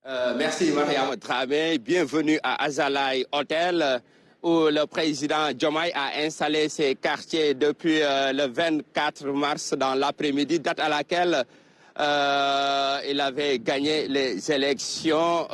Merci Mariam Dramé. Bienvenue à Azalaï Hotel où le président Diomaye a installé ses quartiers depuis le 24 mars dans l'après-midi, date à laquelle il avait gagné les élections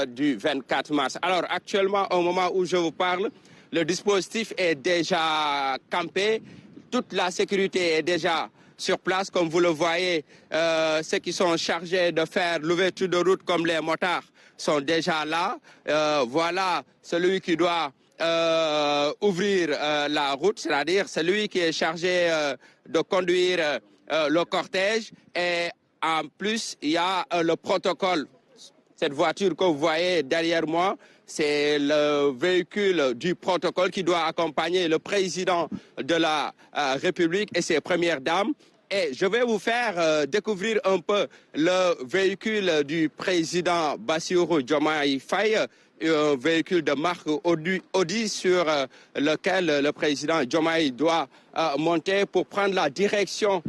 du 24 mars. Alors actuellement, au moment où je vous parle, le dispositif est déjà campé. Toute la sécurité est déjà sur place, comme vous le voyez. Ceux qui sont chargés de faire l'ouverture de route, comme les motards, sont déjà là. Voilà celui qui doit ouvrir la route, c'est-à-dire celui qui est chargé de conduire le cortège. Et en plus, il y a le protocole. Cette voiture que vous voyez derrière moi, c'est le véhicule du protocole qui doit accompagner le président de la République et ses premières dames. Et je vais vous faire découvrir un peu le véhicule du président Bassirou Diomaye Faye, un véhicule de marque Audi sur lequel le président Diomaye doit monter pour prendre la direction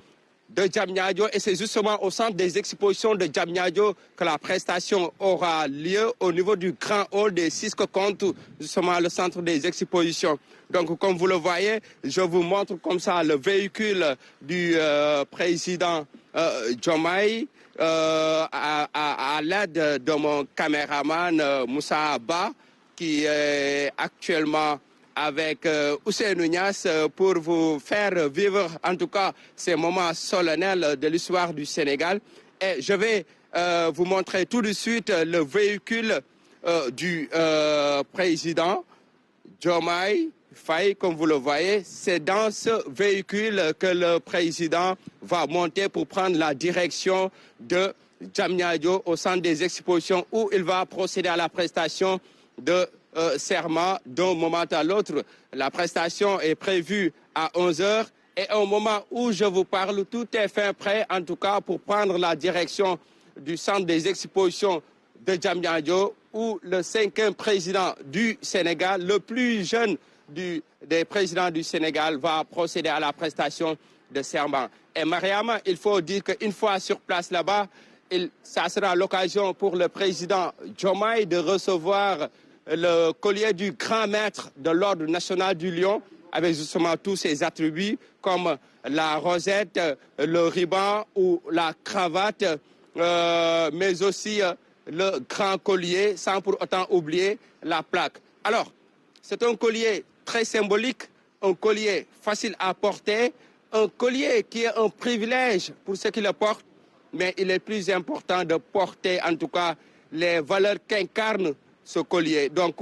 de Diamniadio, et c'est justement au centre des expositions de Diamniadio que la prestation aura lieu au niveau du grand hall des 6 que compte justement le centre des expositions. Donc comme vous le voyez, je vous montre comme ça le véhicule du président Diomaye à l'aide de mon caméraman Moussa Abba qui est actuellement avec Ousseynou Niass pour vous faire vivre en tout cas ces moments solennels de l'histoire du Sénégal. Et je vais vous montrer tout de suite le véhicule du président Diomaye Faye, comme vous le voyez. C'est dans ce véhicule que le président va monter pour prendre la direction de Diamniadio au centre des expositions où il va procéder à la prestation de serment d'un moment à l'autre. La prestation est prévue à 11h et au moment où je vous parle, tout est fin prêt en tout cas pour prendre la direction du centre des expositions de Diamniadio où le 5e président du Sénégal, le plus jeune des présidents du Sénégal, va procéder à la prestation de serment. Et Mariama, il faut dire qu'une fois sur place là-bas, ça sera l'occasion pour le président Diomaye de recevoir le collier du grand maître de l'Ordre national du Lion, avec justement tous ses attributs comme la rosette, le ruban ou la cravate, mais aussi le grand collier, sans pour autant oublier la plaque. Alors, c'est un collier très symbolique, un collier facile à porter, un collier qui est un privilège pour ceux qui le portent, mais il est plus important de porter en tout cas les valeurs qu'incarne ce collier. Donc,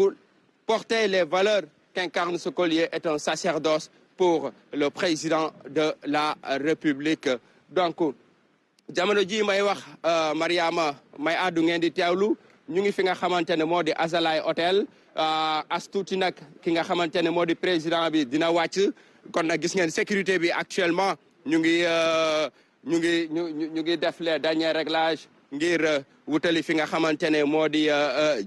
porter les valeurs qu'incarne ce collier est un sacerdoce pour le président de la République. Donc, jamono ji may wax Mariama may àddu ngeen di teewlu ñu ngi fi nga xamante ne moo di Azalaï Hotel as tuuti nag ki nga xamante ne moo di président bi dina wàcc kon nag gis ngeen sécurité bi actuellement ñu ngi def les derniers réglages ngir wutali fi nga xamante ne moo di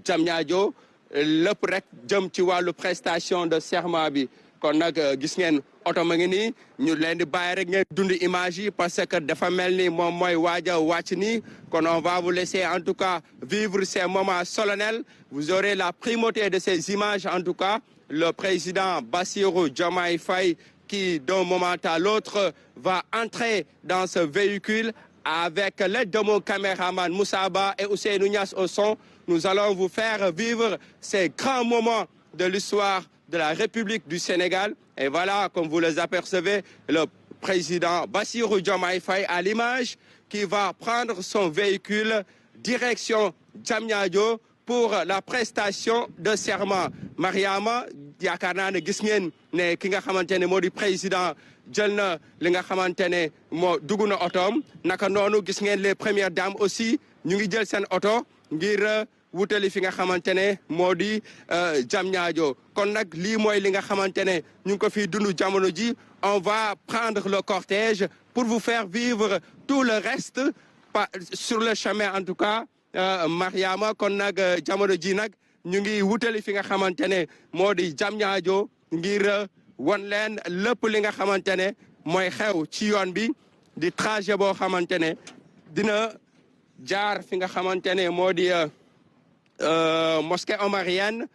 Diamniadio lépp rek jëm ci wàllu prestation de serment bi kon nag gis ngeen oto ma ngi nii ñu leen di bàyyi rek ngeen dund image yi parce que dafa mel ni moom mooy waaj a wàcc nii kon on va vous laisser en tout cas vivre ces moments solennels. Vous aurez la primauté de ces images en tout cas. Le président Bassirou Diomaye Faye qui d'un moment à l'autre va entrer dans ce véhicule avec l'aide de mon caméraman Moussa Abba et Ousseynou Niass au son. Nous allons vous faire vivre ces grands moments de l'histoire de la République du Sénégal. Et voilà, comme vous les apercevez, le président Bassirou Diomaye Faye à l'image qui va prendre son véhicule direction Diamniadio pour la prestation de serment. Mariama, yaakaar naa ne gis ngeen ne ki nga xamante ne moo di président jël na li nga xamante ne moo dugg na otoom naka noonu gis ngeen les premières dames aussi ñu ngi jël seen oto ngir wutali fi nga xamante ne moo di Diamniadio kon nag lii mooy li nga xamante ne ñu ngi ko fiy dund jamono ji. On va prendre le cortège pour vous faire vivre tout le reste sur le chemin en tout cas. Mariama kon nag jamono ji nag ñu ngi wutali fi nga xamante ne moo di Diamniadio ngir won leen lépp li nga xamante ne mooy xew ci yoon bi di trajet boo xamante ne dina jaar fi nga xamante ne moo di mosquée omarienne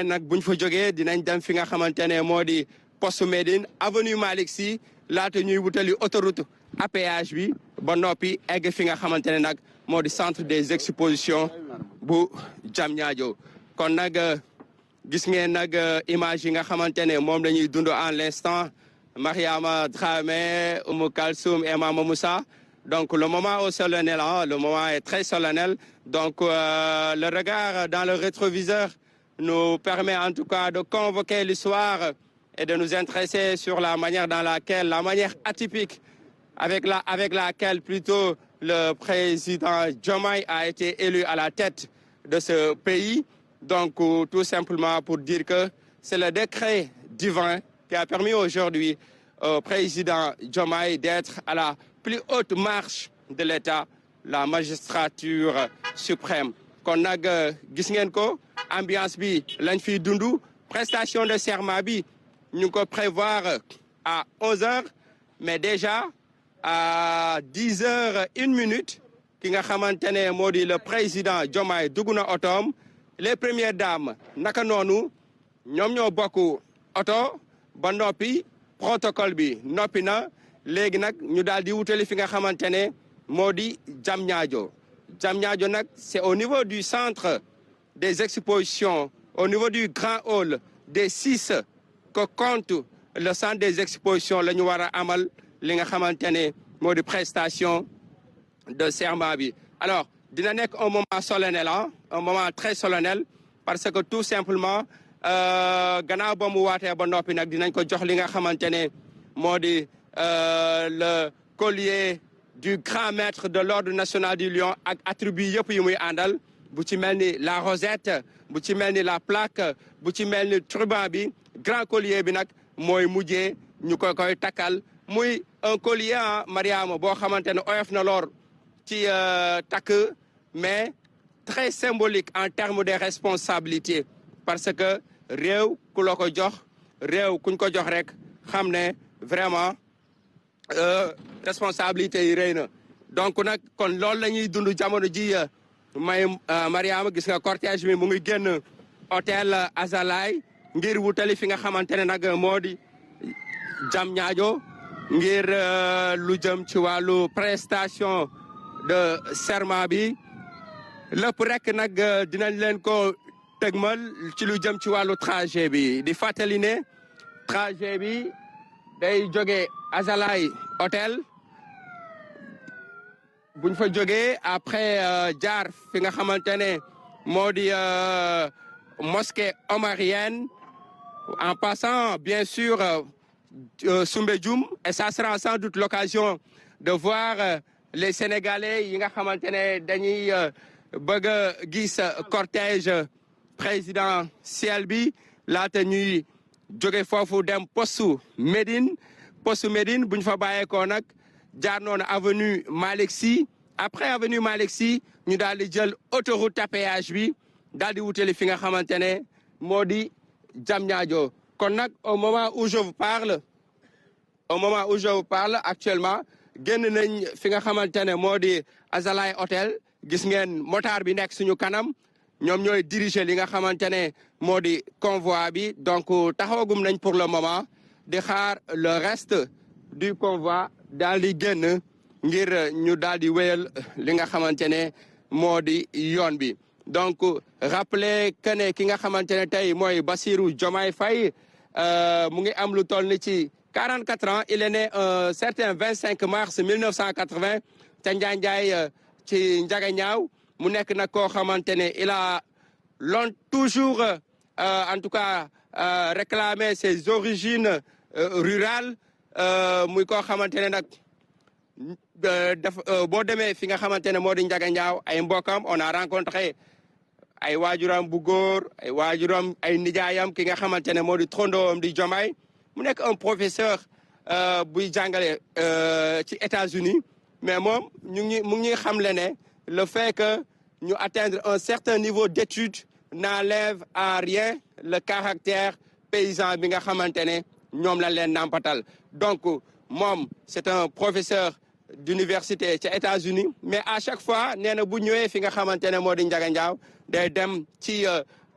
nag buñ fa jógee dinañ dem fi nga xamante ne moo di poste Médine avenue Malick Sy laata ñuy wutali autoroute à péage bi ba noppi egg fi nga xamante ne nag moo di centre des expositions bu Diamniadio kon nag gis ngeen nag image yi nga xamante ne moom la ñuy dund en l'instant Mariama Dramé, Oumou Kalsoum et Mama Moussa. Donc le moment est solennel, hein? Le moment est très solennel. Donc le regard dans le rétroviseur nous permet en tout cas de convoquer l'histoire et de nous intéresser sur la manière atypique avec laquelle plutôt le président Diomaye a été élu à la tête de ce pays. Donc tout simplement pour dire que c'est le décret divin qui a permis aujourd'hui au président Diomaye d'être à la plus haute marche de l'État, la magistrature suprême. Kon nag gis ngeen ko ambiance bi lañ fiy dundu prestation de serment bi ñu ngi ko prévoir à 11h mais déjà à 10h01 ki nga xamante ne moo di le président Diomaye dugg na otoom les premières dames naka noonu ñoom ñoo bokk oto ba noppi protocole bi noppi na léegi nag ñu daal di wutali fi nga xamante ne moo di Diamniadio nag c'est au niveau du centre des expositions au niveau du grand hall des 6 que compte le centre des expositions la ñu war a amal li nga xamante ne moo di prestation de serment bi. Alors dina nekk un moment solennel un moment très solennel parce que tout simplement gannaaw ba mu waatee ba noppi nag dinañ ko jox li nga xamante ne moo di le collier du grand maître de l'ordre national du Lion ak attribut yëpp yi muy àndal bu ci mel ni la rosette bu ci mel ni la plaque bu ci mel ni turban bi grand collier bi nag mooy mujjee ñu koy takkal muy un collier Mariama boo xamante ne oyof na loor ci takk mais très symbolique en termes de responsabilité parce que réew ku la ko jox réew kuñ ko jox rek xam ne vraiment responsabilité yi rëy na donc nag kon loolu la ñuy dund jamono ji Mariama gis nga cortège bi mu ngi génn hôtel Azalaï ngir wutali fi nga xamante ne nag moo di Diamniadio ngir lu jëm ci wàllu prestation de serment bi lépp rek nag dinañ leen ko tëgmal ci lu jëm ci wàllu trajet bi di fàttali ne trajet bi day jóge Azalaï hôtel buñ fa jógee après jaar fi nga xamante ne moo di mosquée omarienne en passant bien sûr Soumbédioune et ça sera sans doute l'occasion de voir les Sénégalais yi nga xamante ne dañuy bëgg a gis cortège présidentiel bi laata ñuy jóge foofu dem poste Médine bu ñu fa bàyyeekoo nag jaar noonu avenue Malick Sy après avenue Malick Sy ñu daal di jël autoroute à péage bi daal di wutali fi nga xamante ne moo di Diamniadio kon nag au moment où je vous parle actuellement génn nañ fi nga xamante ne moo di Azalaï hôtel gis ngeen motard bi nekk suñu kanam ñoom ñooy diriger li nga xamante ne moo di convoi bi donc taxawagum nañ pour le moment di xaar le reste du convoi daal di génn ngir ñu daal di wéyal li nga xamante ne moo di yoon bi donc rappeler que ne ki nga xamante ne tey mooy Bassirou Diomaye Faye mu ngi am lu toll ni ci 44 ans il est né un certain 25 mars 1980 ca Njaanjaay ci Njagañaaw mu nekk nag koo xamante ne il a toujours en tout cas réclamé ses origines rurales muy koo xamante ne nag boo demee fi nga xamante ne moo di Njagañaaw ay mbokam on a rencontré ay waajuram bu góor ay waajuram ay nijaayam ki nga xamante ne moo di trondoom di Diomaye mu nekk un professeur buy jàngale ci États-Unis mais moom mu ngi ñuy xamle ne le fait que ñu atteindre un certain niveau d'étude n'enlève en rien le caractère paysan bi nga xamante ne ñoom lañ leen nampatal donc moom c'est un professeur d'université ca États-Unis mais à chaque fois nee na bu ñëwee fi nga xamante ne moo di Ndiaga Ndiaw day dem ci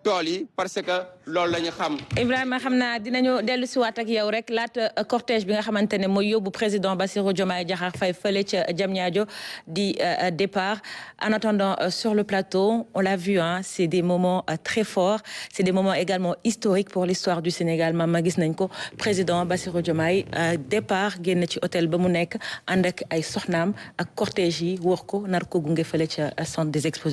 tool yi parce que loolu la ñu xam. Ibrahima xam naa dinañu dellu si waat ak yow rek laata cortège bi nga xamante ne mooy yóbbu président Bassirou Diomaye Diakhar Faye fële ca Diamniadio di départ. En attendant sur le plateau on l'a vu hein, c'est des moments très forts, c'est des moments également historiques pour l'histoire du Sénégal. Mama gis nañ ko président Bassirou Diomaye départ génn ci hôtel ba mu nekk ànd ak ay soxnaam ak cortège yi wër ko nar ko gunge fële ca centre des expositions.